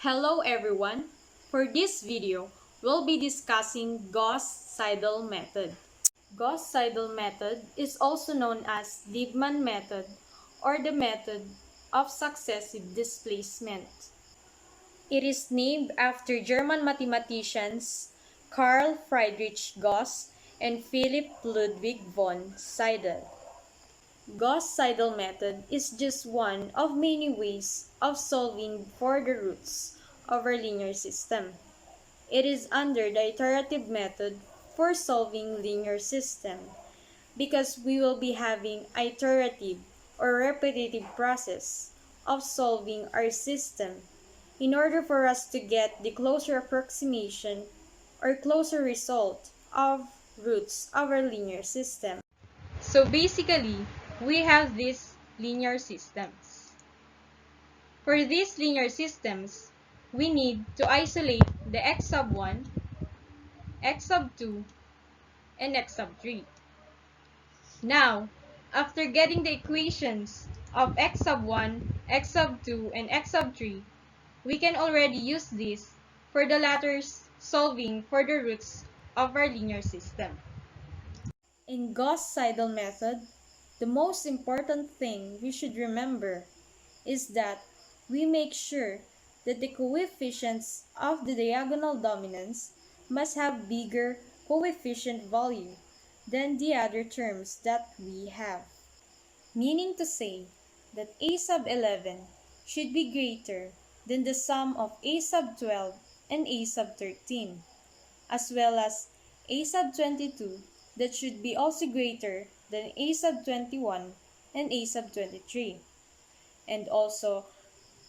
Hello everyone! For this video, we'll be discussing Gauss Seidel method. Gauss Seidel method is also known as Liebman method or the method of successive displacement. It is named after German mathematicians Carl Friedrich Gauss and Philipp Ludwig von Seidel. Gauss Seidel method is just one of many ways of solving for the roots of our linear system. It is under the iterative method for solving linear system because we will be having iterative or repetitive process of solving our system in order for us to get the closer approximation or closer result of roots of our linear system. So basically, we have these linear systems. For these linear systems, we need to isolate the x sub 1, x sub 2, and x sub 3. Now, after getting the equations of x sub 1, x sub 2, and x sub 3, we can already use this for the latter's solving for the roots of our linear system. In Gauss Seidel method, the most important thing we should remember is that we make sure that the coefficients of the diagonal dominants must have bigger coefficient value than the other terms that we have. Meaning to say that a sub 11 should be greater than the sum of a sub 12 and a sub 13, as well as a sub 22 that should be also greater than a sub 21 and a sub 23. And also,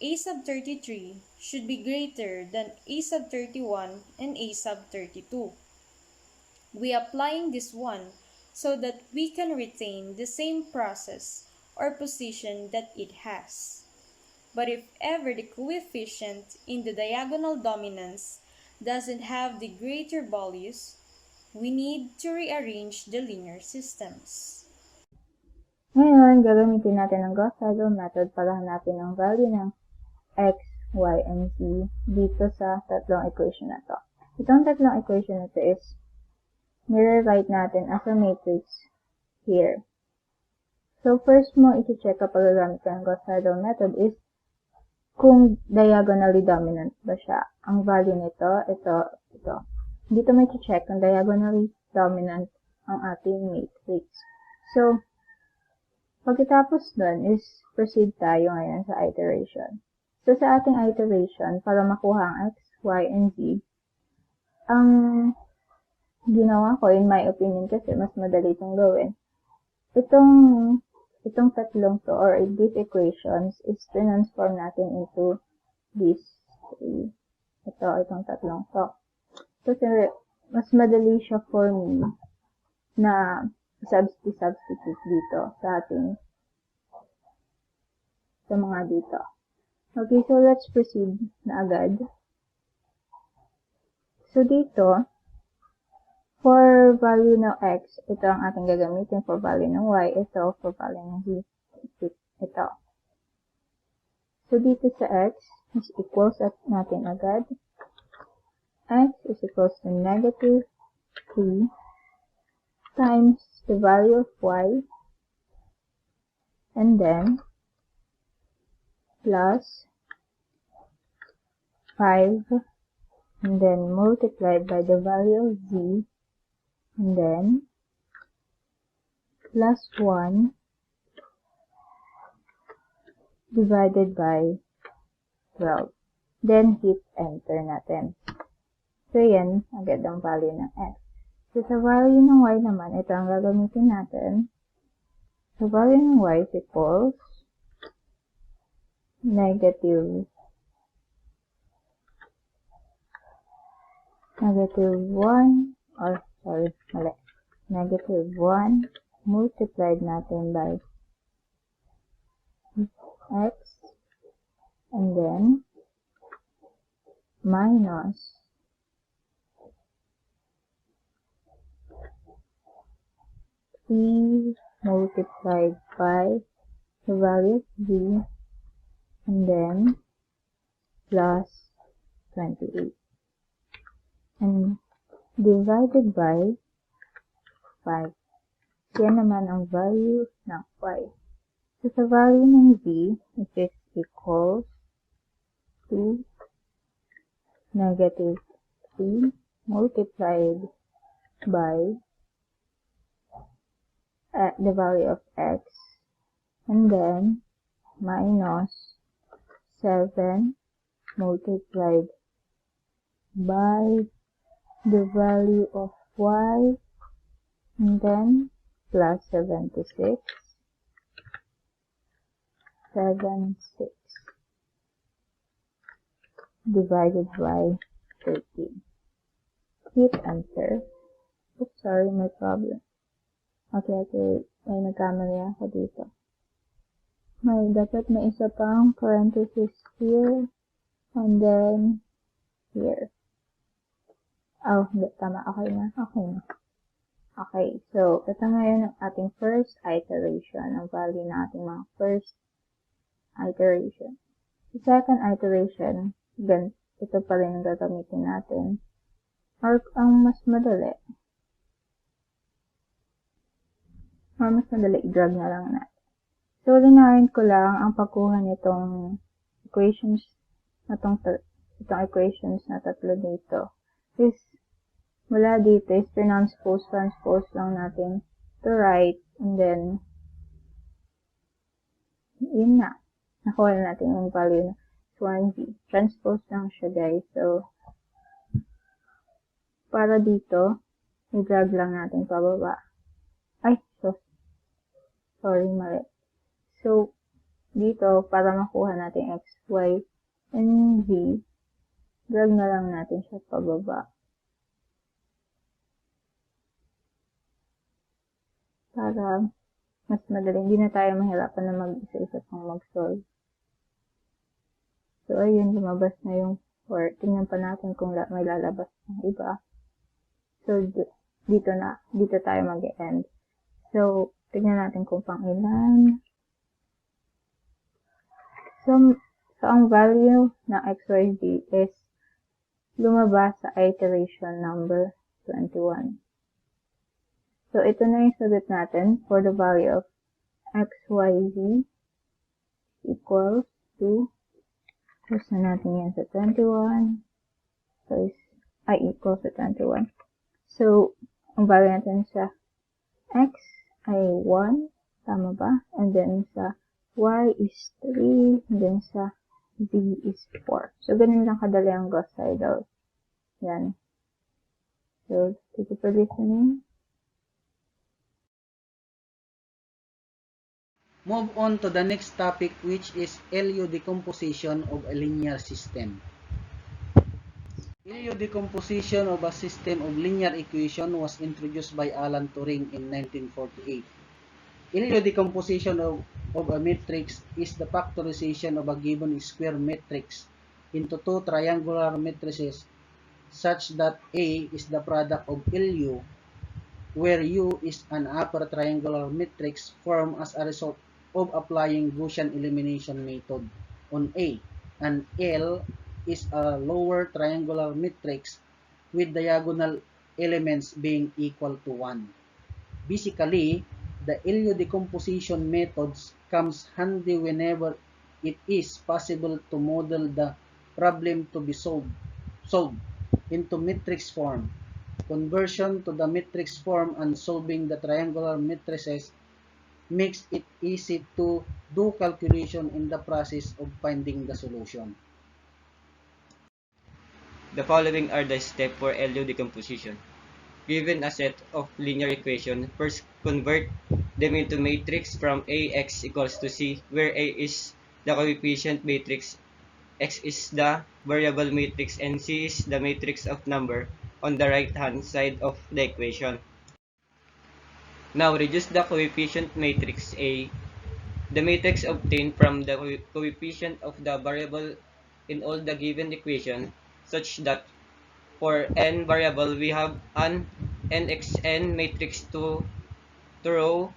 a sub 33 should be greater than a sub 31 and a sub 32. We applying this one so that we can retain the same process or position that it has. But if ever the coefficient in the diagonal dominance doesn't have the greater values, we need to rearrange the linear systems. Ngayon, gagamitin natin ang Gauss Seidel method para hanapin ang value ng x, y, and z dito sa tatlong equation na to. Itong tatlong equation na to is nire-write natin as a matrix here. So, first mo iti-check kapag gagamit ka ng Gauss Seidel method is kung diagonally dominant ba siya. Ang value nito, ito. Dito mo iti-check kung diagonally dominant ang ating matrix. So, pagkatapos nun is proceed tayo ngayon sa iteration. So, sa ating iteration, para makuha ang x, y, and z, ang ginawa ko, in my opinion kasi, mas madali itong gawin. Itong tatlong to, or these equations, is transform natin into this three. Itong tatlong to. Kasi, mas madali siya for me na substitute dito sa ating sa mga dito. Okay, so let's proceed na agad. So dito, for value ng x, ito ang ating gagamitin. For value ng y, ito. For value ng z, ito. So dito sa x is equals at natin agad. X is equals to negative 3 times the value of y, and then plus 5, and then multiplied by the value of z, and then plus 1 divided by 12. Then hit enter natin. So yan, agad ang value ng x. So sa value ng y naman, ito ang gagamitin natin. So value ng y is equals negative 1, or sorry, mali. Negative 1 multiplied natin by x, and then minus 3 multiplied by the value of z, and then plus 28. And divided by 5. Yan naman ang value ng y. So, sa value ng v, which is equals to negative 3 multiplied by the value of x, and then minus 7 multiplied by the value of y, and then plus 76, 6 divided by 13. Hit enter. Oops, sorry, may problem. Okay, may nagkamali ako dito. Dapat may isa pang parenthesis here, and then here. Oh, hindi, tama. Okay na. Okay, so, ito ngayon ang ating first iteration, ang value ng ating mga first iteration. The second iteration, ito pa rin ang gagamitin natin. Or ang mas madali, i-drag na lang natin. So, linawin ko lang ang pagkuha nitong equations na itong equations na tatlo dito. Is, mula dito is transpose lang natin to right, and then, yun na. Nakuha na natin yung value na 1v. Transpose lang siya, guys. So, para dito, i-drag lang natin pababa. Sorry, mali. So, dito, para makuha natin x, y, and v, drag na lang natin siya pababa. Para mas madali, hindi na tayo mahirapan na mag-isa-isa pang mag-solve. So, ayun, lumabas na yung 4. Tingnan pa natin kung may lalabas ng iba. So, dito tayo mag-end. So, tingnan natin kung pang ilan. So, ang value ng x, y, z is lumabas sa iteration number 21. So, ito na yung sagot natin for the value of x, y, z equals to, close na natin yan sa 21. So, equals to 21. So, ang value natin sa x ay 1, tama ba? And then sa y is 3, and then sa z is 4. So, ganun lang kadali ang Gauss Seidel. Yan. So, thank you for listening. Move on to the next topic, which is LU decomposition of a linear system. LU decomposition of a system of linear equation was introduced by Alan Turing in 1948. LU decomposition of a matrix is the factorization of a given square matrix into two triangular matrices such that A is the product of LU, where U is an upper triangular matrix formed as a result of applying Gaussian elimination method on A, and L is a lower triangular matrix with diagonal elements being equal to 1. Basically, the LU decomposition methods comes handy whenever it is possible to model the problem to be solved into matrix form. Conversion to the matrix form and solving the triangular matrices makes it easy to do calculation in the process of finding the solution. The following are the steps for LU decomposition. Given a set of linear equations, first convert them into matrix from Ax equals to C, where A is the coefficient matrix, X is the variable matrix, and C is the matrix of number on the right-hand side of the equation. Now, reduce the coefficient matrix A, the matrix obtained from the coefficient of the variable in all the given equation, such that for n variable we have an nxn matrix to row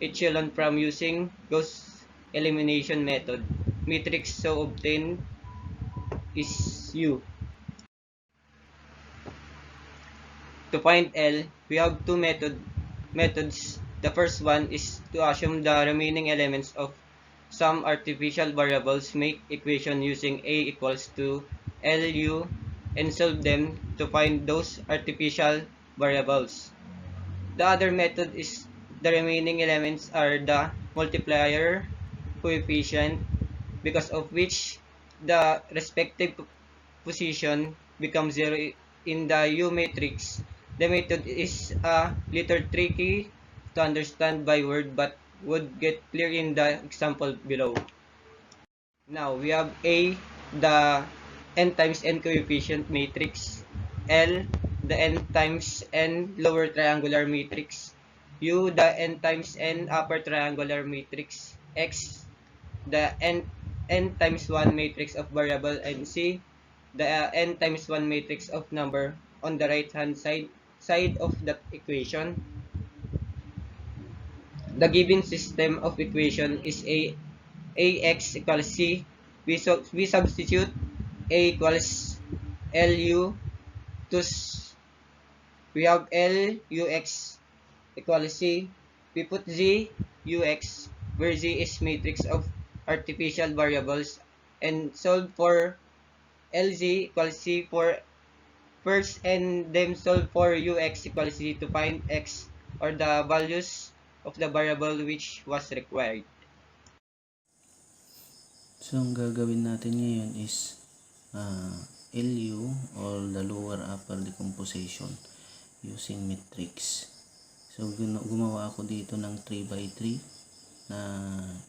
echelon from using Gauss elimination method. Matrix so obtained is U. To find L, we have two methods. The first one is to assume the remaining elements of some artificial variables, make equation using A equals to LU, and solve them to find those artificial variables. The other method is the remaining elements are the multiplier coefficient, because of which the respective position becomes 0 in the U matrix. The method is a little tricky to understand by word, but would get clear in the example below. Now we have A, the n times n coefficient matrix; L, the n times n lower triangular matrix; U, the n times n upper triangular matrix; X, the n times 1 matrix of variable; and C, the n times 1 matrix of number on the right hand side of that equation. The given system of equation is ax equals c. We substitute a equals lu. Thus we have lux equals c. We put z ux, where z is matrix of artificial variables, and solve for lz equals c for first, and then solve for ux equals c to find x, or the values of the variable which was required. So, ang gagawin natin ngayon is LU or the lower upper decomposition using matrix. So, gumawa ako dito ng 3x3 na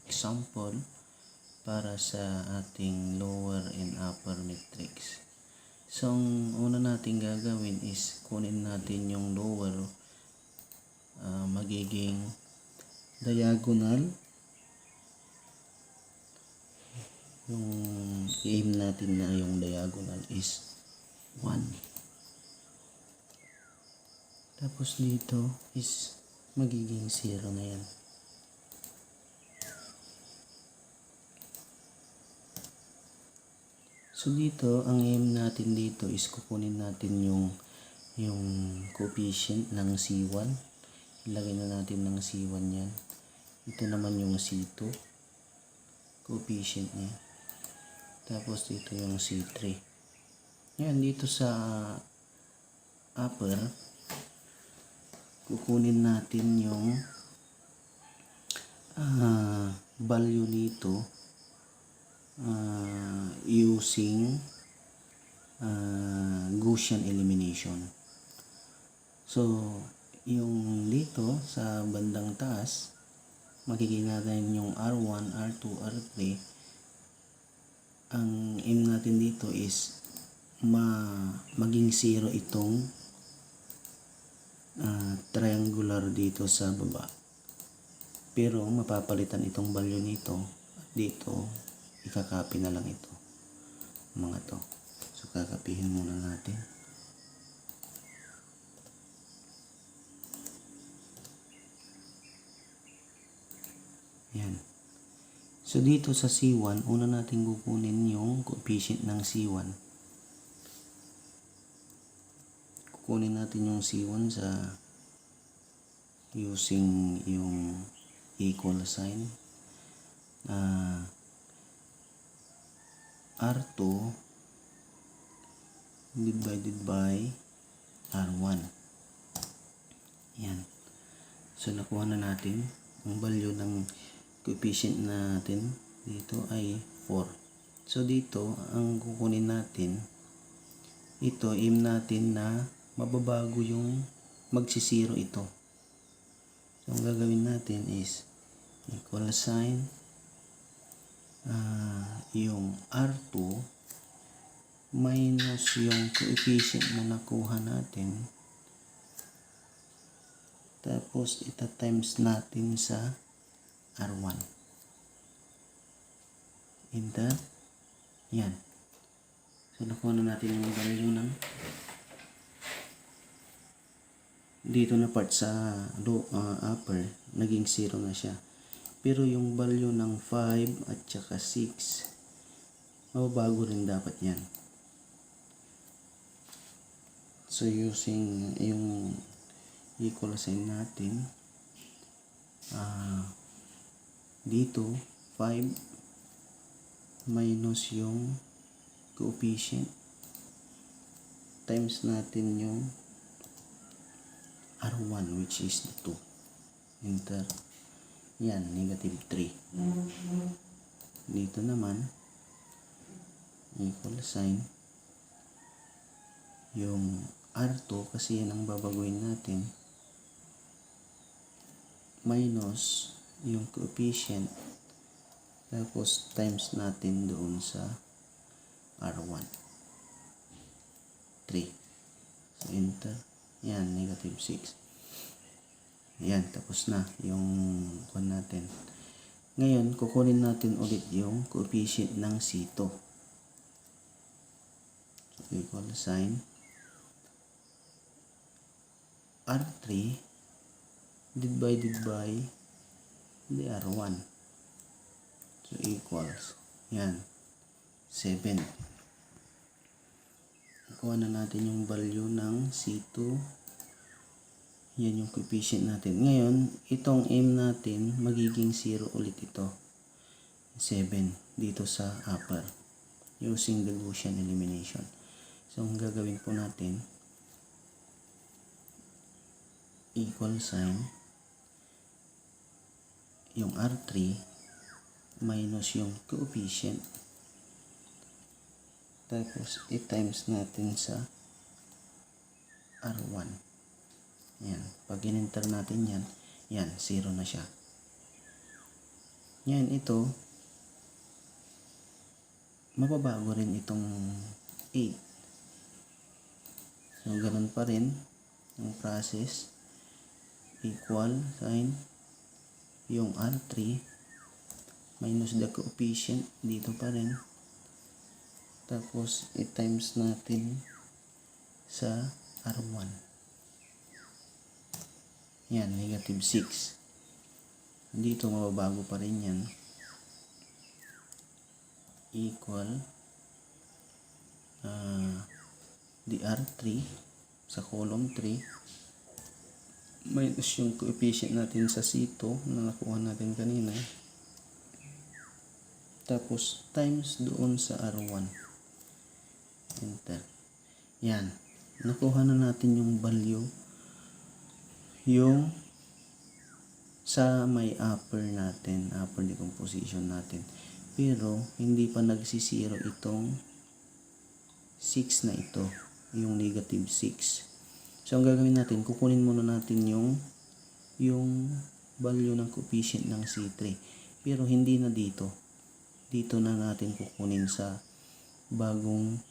example para sa ating lower and upper matrix. So, ang una natin gagawin is kunin natin yung lower, magiging diagonal. Yung aim natin na yung diagonal is 1. Tapos dito is magiging 0 na yan. So dito, ang aim natin dito is kukunin natin yung coefficient ng C1. Ilagay na natin ng C1 yan. Ito naman yung C2. Coefficient niya. Tapos dito yung C3. Yan, dito sa upper, kukunin natin yung value nito using Gaussian elimination. So, yung dito sa bandang taas, makikita natin yung R1, R2, R3. Ang aim natin dito is maging 0 itong triangular dito sa baba. Pero mapapalitan itong value nito at dito ikakopy na lang ito. Mga to. So kakapihin muna natin. Yan. So dito sa C1, una natin kukunin yung coefficient ng C1. Kukunin natin yung C1 sa using yung equal sign. R2 divided by R1. Yan. So nakuha na natin ang value ng coefficient natin dito ay 4. So dito ang kukunin natin, ito aim natin na mababago yung magsisiro ito. So ang gagawin natin is equal sign, yung R2 minus yung coefficient na nakuha natin, tapos ita times natin sa R1. Enter. Yan. So nakuha na natin yung value ng dito na part sa upper, naging 0 na siya. Pero yung value ng 5 at saka 6, mababago rin dapat yan. So using yung equal sign natin, dito 5 minus yung coefficient times natin yung R1 which is 2. Enter. Yan, negative 3. Dito naman, equal sign. Yung R2, kasi yan ang babaguhin natin, minus yung coefficient, tapos times natin doon sa R1. 3. So, enter. Yan, negative 6. Yan, tapos na yung kuha natin. Ngayon, kukunin natin ulit yung coefficient ng C2. So, equal sign. R3 divided by the R1. So, equals. Yan, 7. Kuha na natin yung value ng C2. Yan yung coefficient natin. Ngayon, itong M natin, magiging 0 ulit ito. 7 dito sa upper. Using the Gaussian elimination. So, ang gagawin po natin, equal sign, yung R3 minus yung coefficient, tapos i-times natin sa R1. Yan. Pag in-enter natin yan, yan, 0 na siya. Yan, ito, mababago rin itong 8. So, ganun pa rin ang process. Equal sign, yung R3 minus the coefficient, dito pa rin. Tapos, i-times natin sa R1. Yan, negative 6. Dito, mababago pa rin yan. Equal the R3 sa column 3 minus yung coefficient natin sa C2 na nakuha natin kanina. Tapos, times doon sa R1. Enter. Yan. Nakuha na natin yung value yung sa may upper natin, upper decomposition natin. Pero, hindi pa nagsisiro itong 6 na ito. Yung negative 6. So, ang gagawin natin, kukunin muna natin yung value ng coefficient ng C3. Pero, hindi na dito. Dito na natin kukunin sa bagong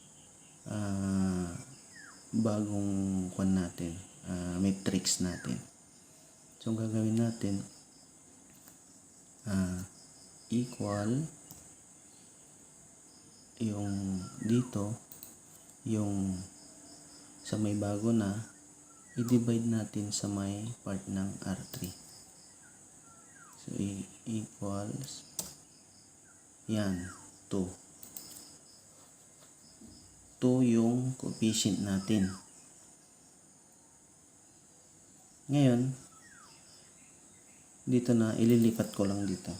kwan natin, matrix natin. So, ang gagawin natin, equal yung dito, yung sa may bago na, i-divide natin sa may part ng R3. So, equals, yan, 2. 2 yung coefficient natin. Ngayon, dito na, ililipat ko lang dito.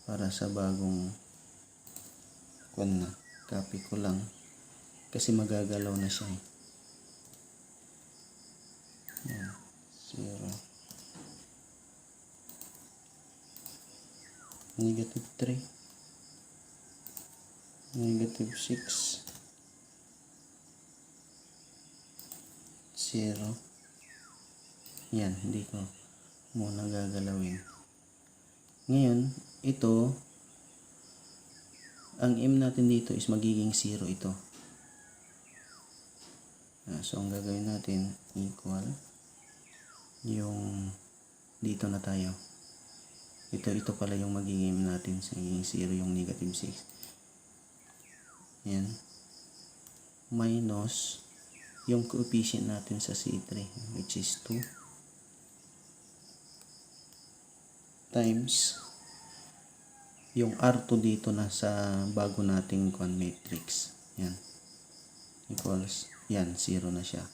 Para sa bagong copy ko lang. Kasi magagalaw na siya. Yan, 0. Negative 3. Negative 6. 0. Yan, hindi ko muna gagalawin. Ngayon, ito, ang M natin dito is magiging 0 ito. So, ang gagawin natin, equal, yung, dito na tayo. Ito pala yung magiging M natin. So, magiging 0 yung negative 6. Yan. Minus, yung coefficient natin sa C3, which is 2. Times, yung R2 dito na sa bago nating matrix. Yan. Equals Yan, 0 na siya.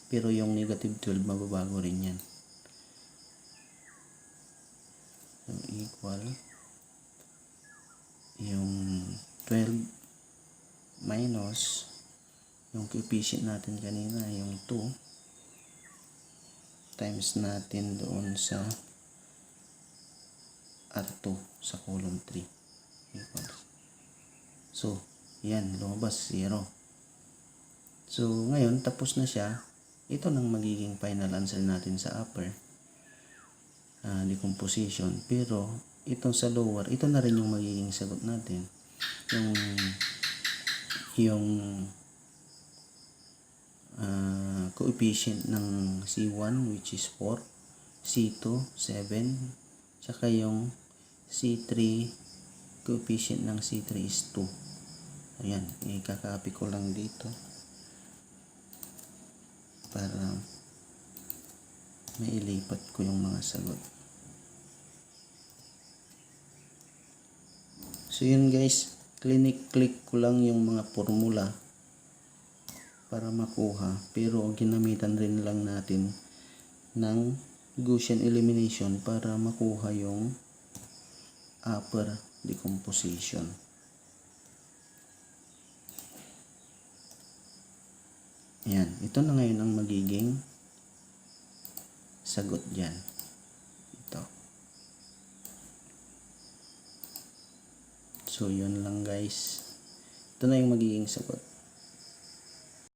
Pero yung negative 12, mababago rin yan. So, equal yung 12 minus yung coefficient natin kanina, yung 2, times natin doon sa R2 sa column 3 equals. So, yan, lumabas 0. So, ngayon, tapos na siya. Ito nang magiging final answer natin sa upper decomposition. Pero, itong sa lower, ito na rin yung magiging sagot natin. Yung coefficient ng C1 which is 4, C2 7, tsaka yung C3 coefficient ng C3 is 2. Ayan, ikakopy ko lang dito para mailipat ko yung mga sagot. So yun guys, click ko lang yung mga formula para makuha, pero ginamitan rin lang natin ng Gaussian elimination para makuha yung upper decomposition. Yan, ito na ngayon ang magiging sagot dyan. Ito. So, yun lang guys. Ito na yung magiging sagot.